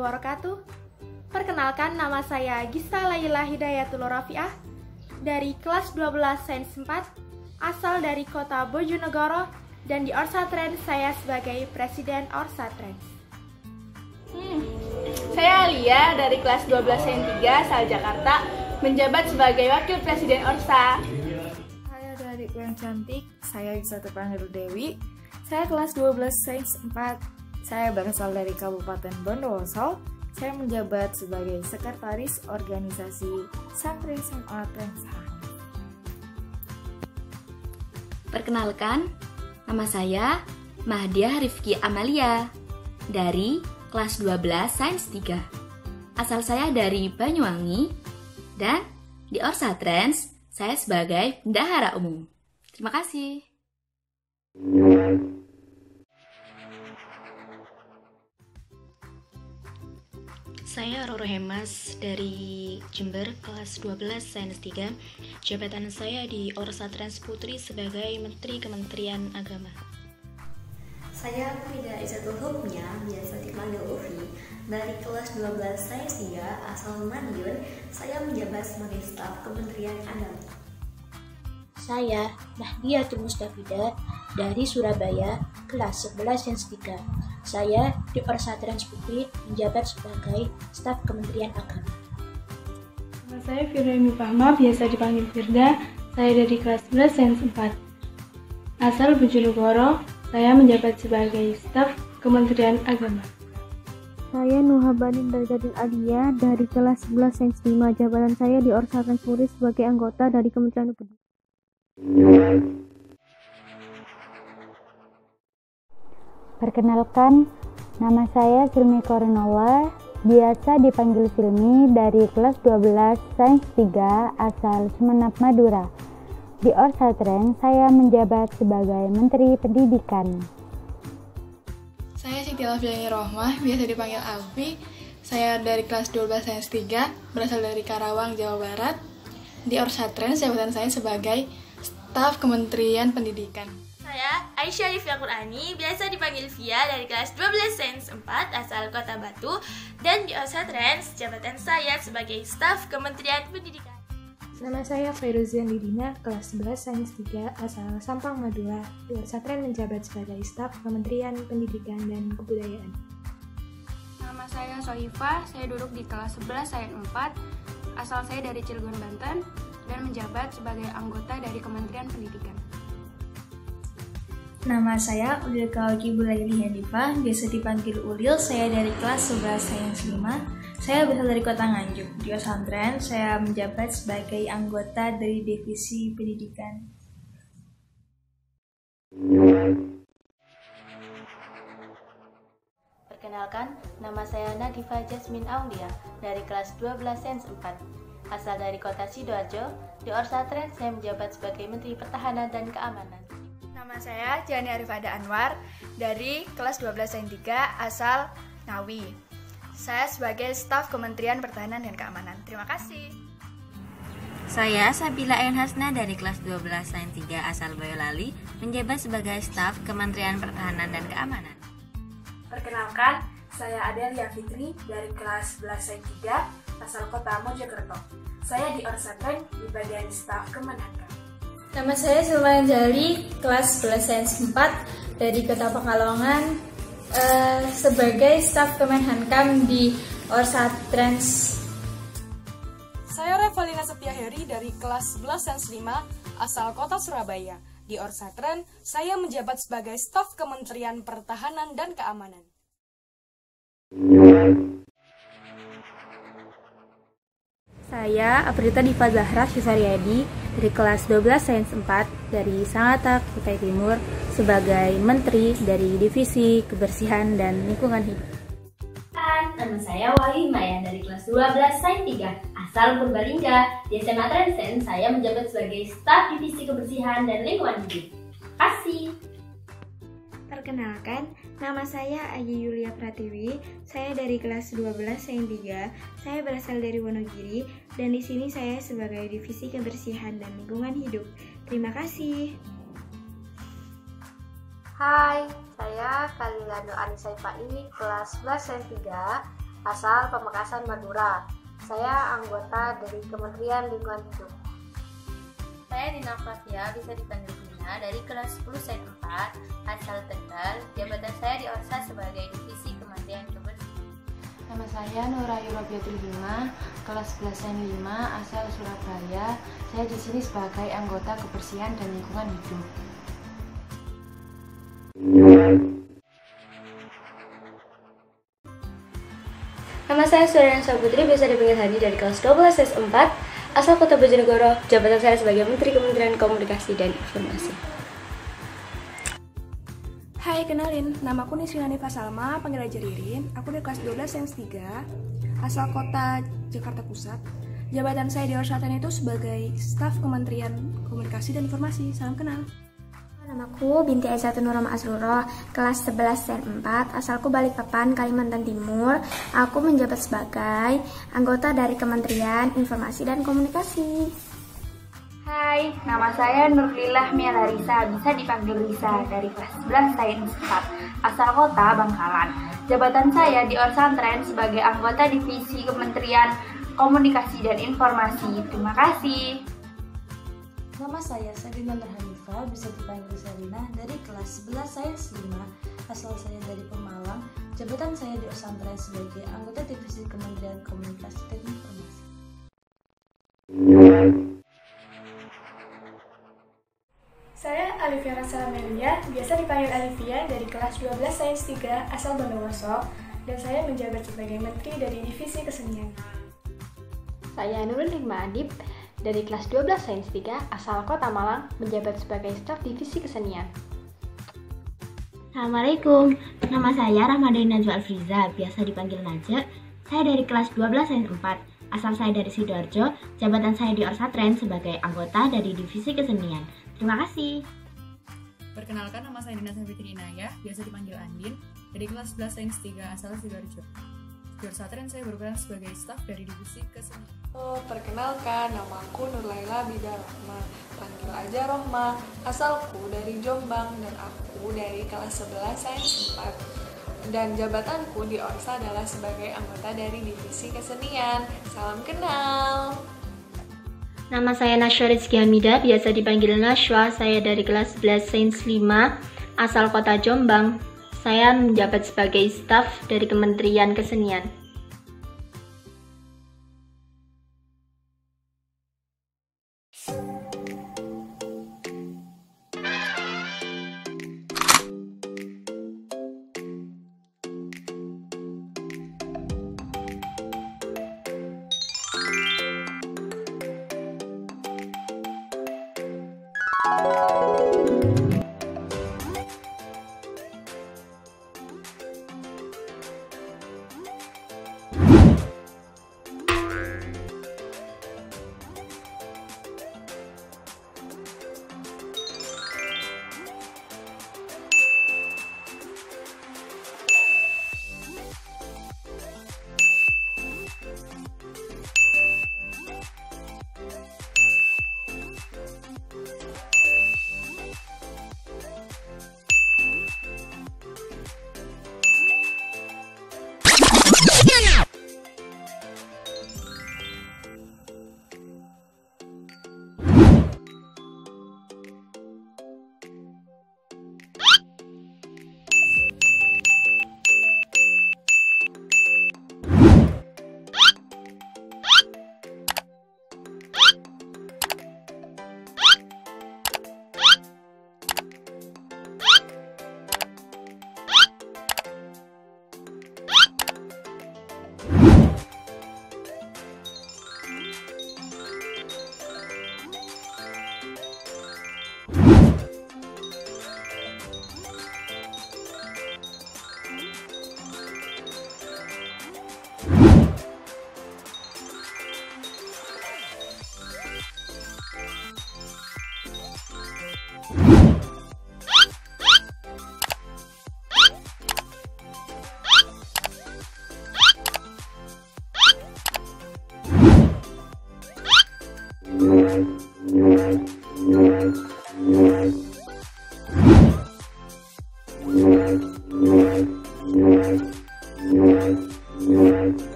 wabarakatuh. Perkenalkan, nama saya Gista Laila Hidayatul Rafiah dari kelas 12 Sains 4, asal dari kota Bojonegoro, dan di Orsa Trends saya sebagai Presiden Orsa Trends. Saya Alia dari kelas 12 Sains 3, asal Jakarta, menjabat sebagai Wakil Presiden Orsa. Saya dari Yang Cantik, saya bisa terpanggil Dewi. Saya kelas 12 Sains 4, saya berasal dari Kabupaten Bondowoso. Saya menjabat sebagai Sekretaris Organisasi Santri SMA Trends. Perkenalkan, nama saya Mahdiah Rifki Amalia dari kelas 12 Sains 3. Asal saya dari Banyuwangi dan di Orsa Trends saya sebagai bendahara umum. Terima kasih. Saya Roro Hemas dari Jember, kelas 12 Sains 3. Jabatan saya di Orsa Trends Putri sebagai Menteri Kementerian Agama. Saya Frida Izatul Hukmnya, biasa dipanggil Ufi, dari kelas 12 Sains 3 asal Madiun. Saya menjabat sebagai staf Kementerian Agama. Saya Mahdiatul Mustafida dari Surabaya, kelas 11 Sains 3. Saya di Orsa Trends Putri menjabat sebagai staf Kementerian Agama. Nama saya Firdaini Fahma, biasa dipanggil Firda. Saya dari kelas 11 Sains 4, asal Bojonegoro. Saya menjabat sebagai staf Kementerian Agama. Saya Nuhabanin Darjatin Alia dari kelas 11 Sains 5. Jabatan saya di Orsa Trends Putri sebagai anggota dari Kementerian Pendidikan. Perkenalkan, nama saya Silmi Korinola, biasa dipanggil Silmi dari kelas 12 Sains 3 asal Sumeneb, Madura. Di Orsa Trends, saya menjabat sebagai Menteri Pendidikan. Saya Siti Alfiani Rohmah, biasa dipanggil Alfi. Saya dari kelas 12 Sains 3, berasal dari Karawang, Jawa Barat. Di Orsa Trends, jabatan saya sebagai staf Kementerian Pendidikan. Saya Aisyah Livia Qurani, biasa dipanggil Via, dari kelas 12 Sains 4 asal Kota Batu, dan di Orsa Trends jabatan saya sebagai staf Kementerian Pendidikan. Nama saya Fairuzian Lidina, kelas 11 Sains 3 asal Sampang, Madura. Di Orsa Trends menjabat sebagai staf Kementerian Pendidikan dan Kebudayaan. Nama saya Sohifa, saya duduk di kelas 11 Sains 4, asal saya dari Cilegon, Banten, dan menjabat sebagai anggota dari Kementerian Pendidikan. Nama saya Ulil Kawaki Bulaili Hanifah, biasa dipanggil Ulil. Saya dari kelas 11 Sains 5. Saya berasal dari kota Nganjuk. Di Orsa Trends, saya menjabat sebagai anggota dari Divisi Pendidikan. Perkenalkan, nama saya Nadifa Jasmine Aulia dari kelas 12 Sains 4. Asal dari kota Sidoarjo, di Orsa Trends saya menjabat sebagai Menteri Pertahanan dan Keamanan. Nama saya Jani Arifada Anwar dari kelas 12 Sains 3 asal Ngawi. Saya sebagai staf Kementerian Pertahanan dan Keamanan. Terima kasih. Saya Sabila Ayan Hasna dari kelas 12 Sains 3 asal Boyolali, menjabat sebagai staf Kementerian Pertahanan dan Keamanan. Perkenalkan, saya Adelia Fitri dari kelas 11 Sains 3 asal kota Mojokerto. Saya di Orsa Trends di bagian staf Kemenhankam. Nama saya Sulman Jali, kelas 11 Sains 4 dari kota Pekalongan, sebagai staf Kemenhankam di Orsa Trends. Saya Revalina Setiaheri dari kelas 11 Sains 5 asal kota Surabaya. Di Orsa Trends, saya menjabat sebagai staf Kementerian Pertahanan dan Keamanan. Saya Aprita Diva Zahra Syusaryadi dari kelas 12 Sains 4 dari Sangatta, Kutai Timur sebagai Menteri dari Divisi Kebersihan dan Lingkungan Hidup. Nama saya Wahyu Maya dari kelas 12 Sains 3 asal Purbalingga. Di SMA Trends saya menjabat sebagai staf Divisi Kebersihan dan Lingkungan Hidup. Terima kasih. Perkenalkan, nama saya Ayu Yulia Pratiwi. Saya dari kelas 12 Sains 3. Saya berasal dari Wonogiri dan di sini saya sebagai Divisi Kebersihan dan Lingkungan Hidup. Terima kasih. Hai, saya Kalila Nur Anissa Ifa ini kelas 11 Sains 3 asal Pamekasan, Madura. Saya anggota dari Kementerian Lingkungan Hidup. Saya Dina Flavia, bisa dipanggil Dina, dari kelas 10 Sains 4, asal Tegal. Jabatan saya di ORSA sebagai Divisi Kementerian Kebersihan. Nama saya Nurayu Robiatri Bima, kelas 11 Sains 5, asal Surabaya. Saya di sini sebagai anggota Kebersihan dan Lingkungan Hidup. Nama saya Suryansa Putri, biasa dipanggil Hani, dari kelas 12 Sains 4, asal Kota Bojonegoro. Jabatan saya sebagai Menteri Kementerian Komunikasi dan Informasi. Hai, kenalin, namaku Nisrina Nifa Salma, panggil aja Ririn. Aku dari kelas 12 Sains 3, asal Kota Jakarta Pusat. Jabatan saya di ORSATREN itu sebagai staf Kementerian Komunikasi dan Informasi. Salam kenal. Namaku Binti Aisyatun Nurama Asruro, kelas 11 Sains 4, asalku Balikpapan, Kalimantan Timur. Aku menjabat sebagai anggota dari Kementerian Informasi dan Komunikasi. Hai, nama saya Nurlilah Mia Larisa, bisa dipanggil Lisa, dari kelas 11 Sains 4, asal Kota Bangkalan. Jabatan saya di ORSATREN sebagai anggota Divisi Kementerian Komunikasi dan Informasi. Terima kasih. Nama saya Sadina Hanifah, bisa dipanggil Sarina, dari kelas 11 Sains 5, asal saya dari Pemalang. Jabatan saya di ORSATREN sebagai anggota Divisi Kementerian Komunikasi dan Informasi. Saya Alivia Rasalamelia, biasa dipanggil Alivia, dari kelas 12 Sains 3, asal Bondowoso, dan saya menjabat sebagai Menteri dari Divisi Kesenian. Saya Nurul Hikmah Adib, dari kelas 12 Sains 3, asal Kota Malang, menjabat sebagai staf Divisi Kesenian. Assalamualaikum, nama saya Rahmadani Najwa Alfriza, biasa dipanggil Najwa. Saya dari kelas 12 Sains 4, asal saya dari Sidoarjo. Jabatan saya di ORSATREN sebagai anggota dari Divisi Kesenian. Terima kasih. Perkenalkan, nama saya Dina Fitri Inayah, biasa dipanggil Andin, dari kelas 11 Sains 3, asal Sidoarjo. Di ORSATREN saya berperan sebagai staf dari Divisi Kesenian. Perkenalkan, namaku Nurlaila Bidalahma, panggil aja Rohma, asalku dari Jombang dan aku dari kelas 11 Sains 4. Dan jabatanku di ORSA adalah sebagai anggota dari Divisi Kesenian. Salam kenal. Nama saya Nashwa Rizky Hamida, biasa dipanggil Nashwa. Saya dari kelas 11 Sains 5, asal Kota Jombang. Saya menjabat sebagai staf dari Kementerian Kesenian.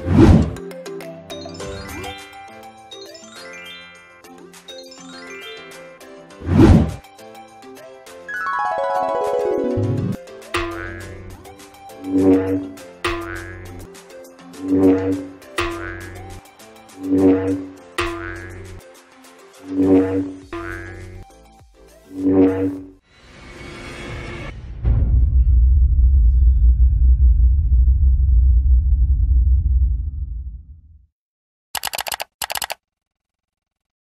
Assalamualaikum.